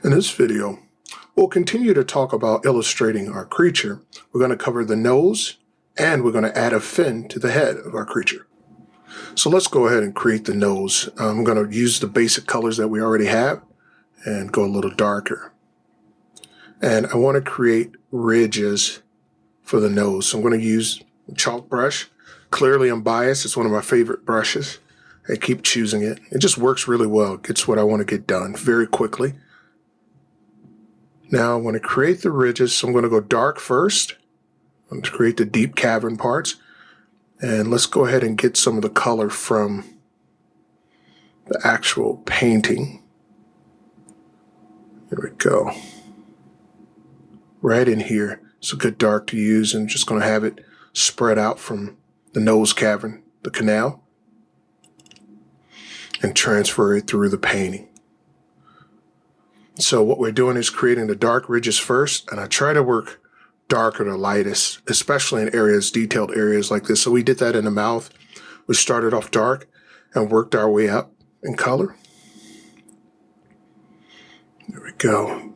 In this video, we'll continue to talk about illustrating our creature. We're going to cover the nose, and we're going to add a fin to the head of our creature. So let's go ahead and create the nose. I'm going to use the basic colors that we already have and go a little darker. And I want to create ridges for the nose. So I'm going to use a chalk brush. Clearly I'm biased. It's one of my favorite brushes. I keep choosing it. It just works really well. It gets what I want to get done very quickly. Now I want to create the ridges, so I'm going to go dark first. I'm going to create the deep cavern parts. And let's go ahead and get some of the color from the actual painting. There we go. Right in here. It's a good dark to use, and I'm just going to have it spread out from the nose cavern, the canal, and transfer it through the painting. So what we're doing is creating the dark ridges first, and I try to work darker to lightest, especially in areas, detailed areas like this. So we did that in the mouth. We started off dark and worked our way up in color. There we go.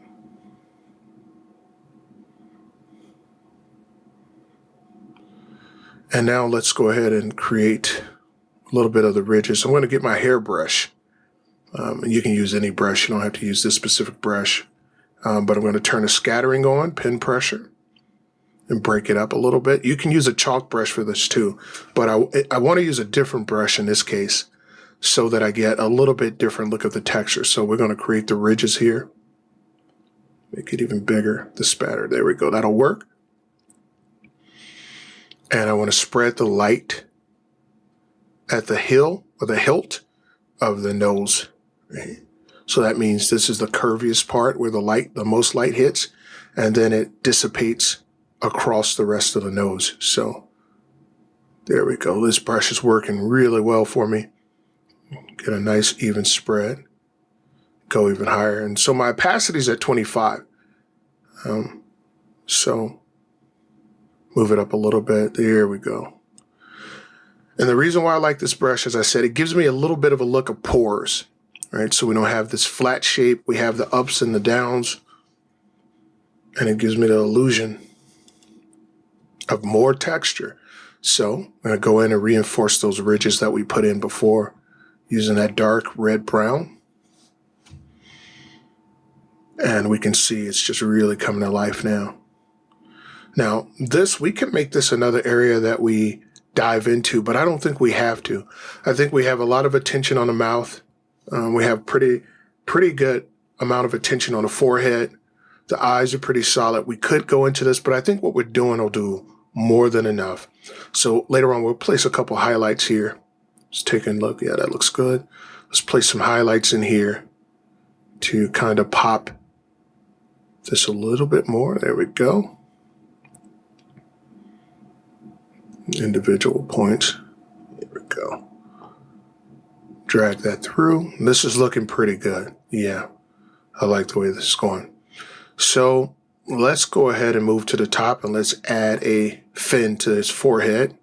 And now let's go ahead and create a little bit of the ridges. I'm going to get my hairbrush. And you can use any brush. You don't have to use this specific brush. But I'm going to turn the scattering on, pin pressure, and break it up a little bit. You can use a chalk brush for this too, but I want to use a different brush in this case so that I get a little bit different look at the texture. So we're going to create the ridges here. Make it even bigger, the spatter. There we go. That'll work. And I want to spread the light at the hill or the hilt of the nose. So that means this is the curviest part where the most light hits, and then it dissipates across the rest of the nose. So there we go. This brush is working really well for me. Get a nice even spread. Go even higher. And so my opacity is at 25. So move it up a little bit. There we go. And the reason why I like this brush, as I said, it gives me a little bit of a look of pores. Right, so we don't have this flat shape. We have the ups and the downs, and it gives me the illusion of more texture. So I'm going to go in and reinforce those ridges that we put in before using that dark red brown. And we can see it's just really coming to life now. Now, we can make this another area that we dive into, but I don't think we have to. I think we have a lot of attention on the mouth. We have pretty good amount of attention on the forehead. The eyes are pretty solid. We could go into this, but I think what we're doing will do more than enough. So later on, we'll place a couple highlights here. Just taking a look. Yeah, that looks good. Let's place some highlights in here to kind of pop this a little bit more. There we go. Individual points. There we go. Drag that through. This is looking pretty good. Yeah, I like the way this is going. So let's go ahead and move to the top, and let's add a fin to his forehead.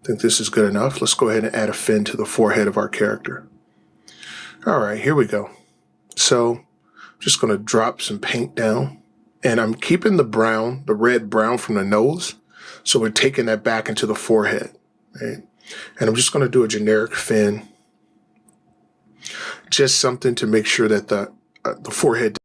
I think this is good enough. Let's go ahead and add a fin to the forehead of our character. All right, here we go. So I'm just going to drop some paint down, and I'm keeping the brown, the red brown from the nose. So we're taking that back into the forehead, right? And I'm just going to do a generic fin. Just something to make sure that the forehead